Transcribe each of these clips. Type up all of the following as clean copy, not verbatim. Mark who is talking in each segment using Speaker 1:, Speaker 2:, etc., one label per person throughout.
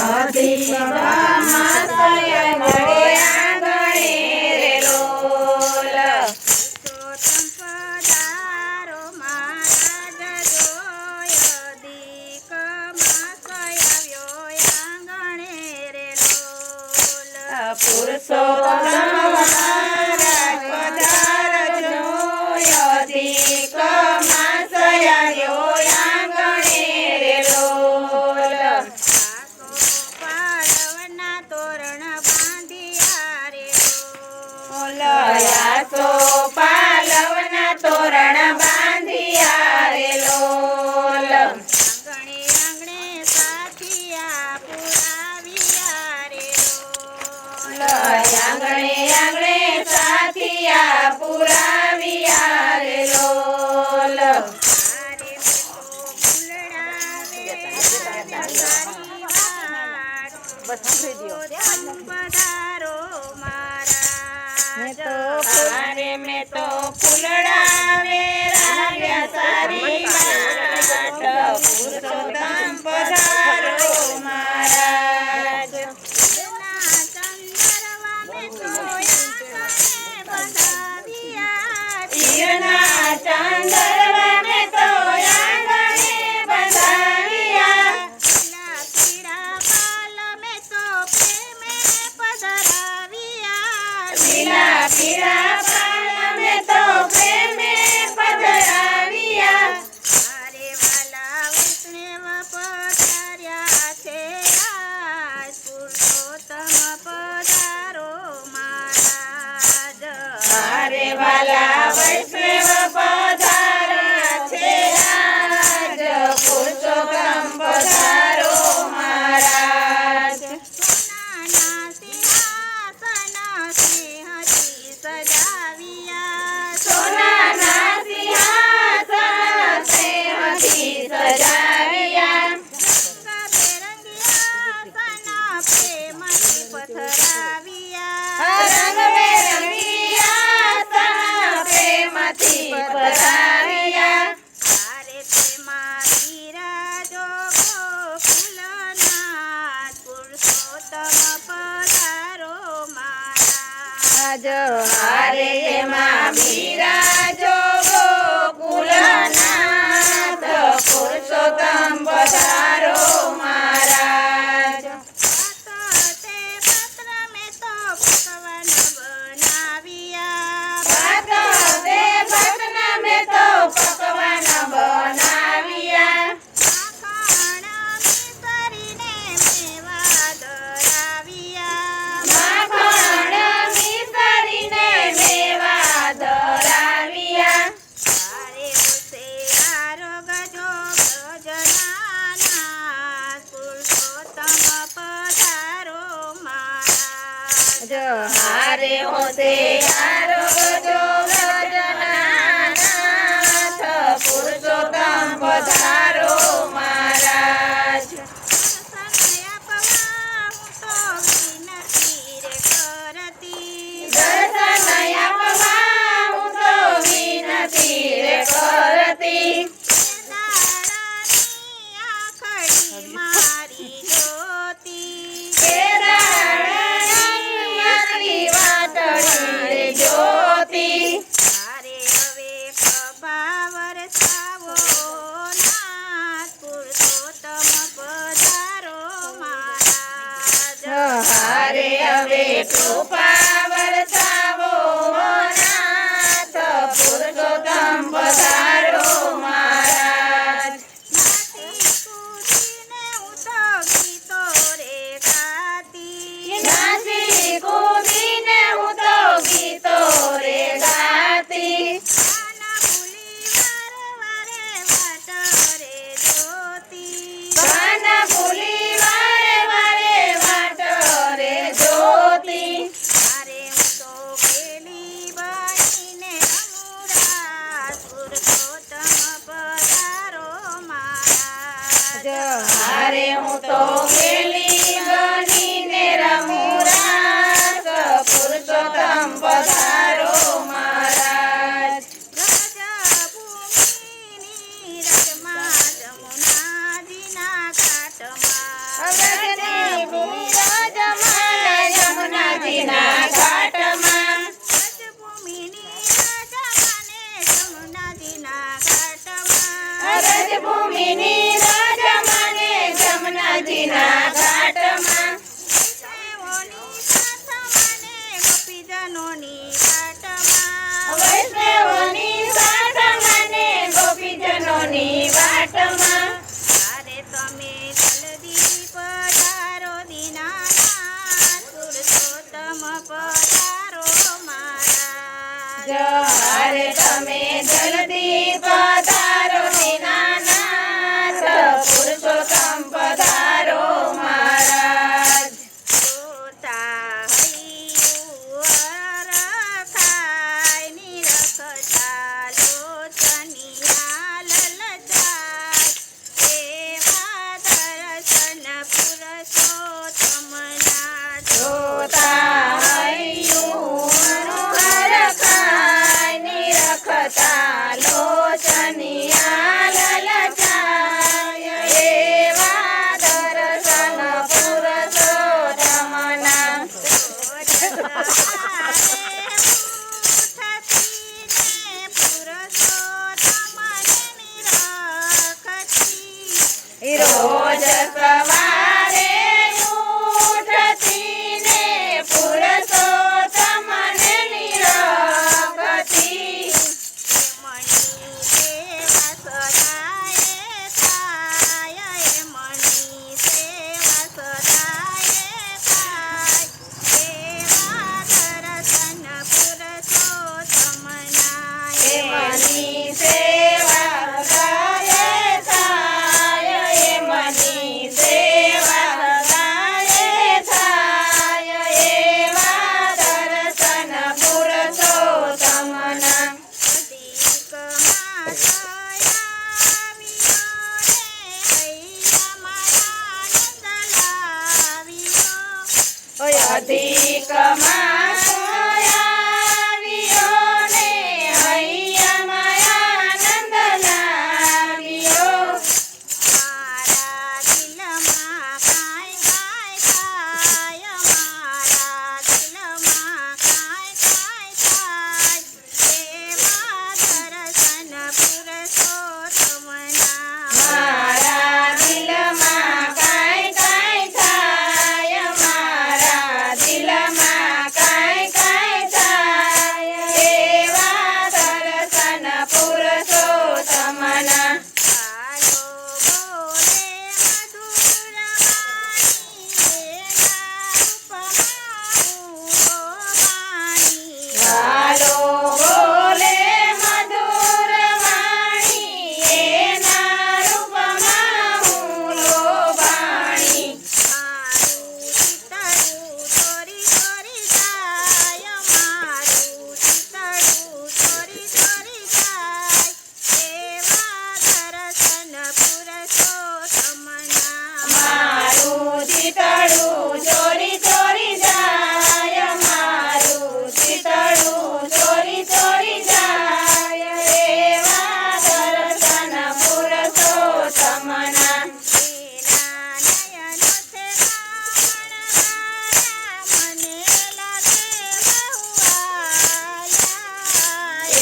Speaker 1: અધિક મહાશય મળ્યા ગણે રે લોલ
Speaker 2: પધારો મહારાજ જોય અધિક મહાશય આવ્યો આંગણે રે લોલ
Speaker 1: પુરુષોત્તમ મહારાજ પધારજો અધિક મહાશય આવ્યો આંગણે રે લોલ
Speaker 2: પાલવના તોરણ બાંધ્યા રે લોલ
Speaker 1: આસો પાલવના તોરણ બાંધ્યા રે લોલ
Speaker 2: આંગણે આંગણે સાથિયા પુરાવ્યા રે લોલ
Speaker 1: આંગણે આંગણે સાથિયા પુરાવ્યા રે લોલ
Speaker 2: તારે પધારો મહારાજ
Speaker 1: અરે મેં તો ફૂલડાવે રાવ્યા સારી વાટ પુરુષોત્તમ પધારો મહારાજ ઈરના ચાંદરવા મેં તો આંગણે બંધાવ્યા લીલા પીળા પાલ મેં તો પ્રેમે પધરાવ્યા અરે વાલા વૈષ્ણવ પધાર્યા છે આજ પુરુષોત્તમ પધારો મહારાજ સોનાના સિંહાસન સ્નેહથી સજાવ્યા રંગબેરંગી આસન પ્રેમથી પધરાવ્યા હારે એમાં બિરાજો ગોકુલનાથ પુરુષોત્તમ પધારો મહારાજ ભાત દે ભટના મેં તો પકવાન બનાવ્યા માખણ મિસરીને મેવા ધરાવ્યા હારે હોતે આરોગજો વ્રજનાથ પુરુષોત્તમ પધારો મહારાજ દર્શન આપવા હું તો વિનતી રે કરતી કેદારની આટલી વાતડી રે જ્યોતિ હારે હવે કૃપા વરસાવો નાથ પુરુષોત્તમ પધારો મહારાજ નાસી કૂદીને હું તો ગીતો રે ગાતી કાન ભૂલી વારે વારે વાટ રે જ્યોતિ હારે હું તો ગેલી બનીને રમું રાસ પુરુષોત્તમ પધારો મહારાજ
Speaker 2: રજભૂમિની રજમાં જમુનાજીના ઘાટમાં
Speaker 1: જલ્દી પધારો દીનાનાથ પુરુષોત્તમ પધારો મહારાજ
Speaker 2: જોતા હૈયું હરખાય નિરખતા લોચનિયા લલચાય એવા દર્શન પુરુષોત્તમના
Speaker 1: જોતા હૈયું હરખાય નિરખતા લોચનિયા લલચાય એવા દર્શન પુરુષોત્તમના રોજ સવારે ઉઠતી ને પુરુષોત્તમને નિરખતી એમની સેવા સદાય થાય એમની સેવા સદાય થાય એવા દર્શન પુરુષોત્તમના અધિક માસ આવ્યો ને હૈયામાં આનંદ લાવ્યો મારા દિલમાં કાંઈ કાંઈ થાય મારા દિલમાં કાંઈ કાંઈ થાય એવા દર્શન પુરુષોત્તમના વાલો બોલે મધુર વાણી એના રૂપમાં હું લોભાણી મારું ચિતડું ચોરી ચોરી જાય મારું ચિતડું ચોરી ચોરી જાય એવા દર્શન પુરુષોત્તમના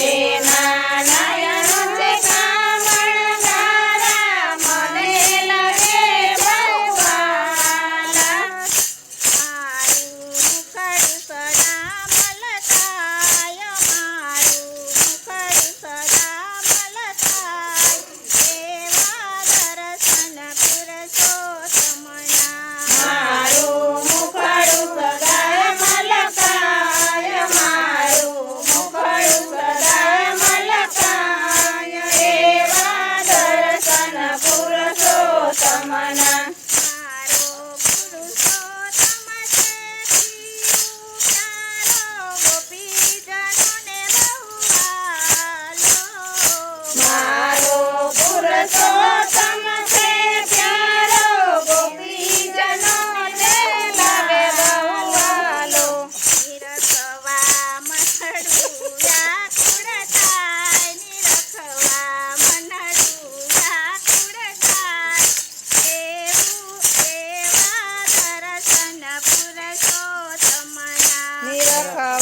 Speaker 1: એના નયનો છે કામણગારા મને લાગે બહુ વાલા મારું મુખડું સદાય મલકાય મારું મુખડું સદાય મલકાય એવા દર્શન પુરુષોત્તમના મારો પુરુષોત્તમ છે પ્યારો ગોપીજનો ને લાગે બહુ વાલો નિરખવા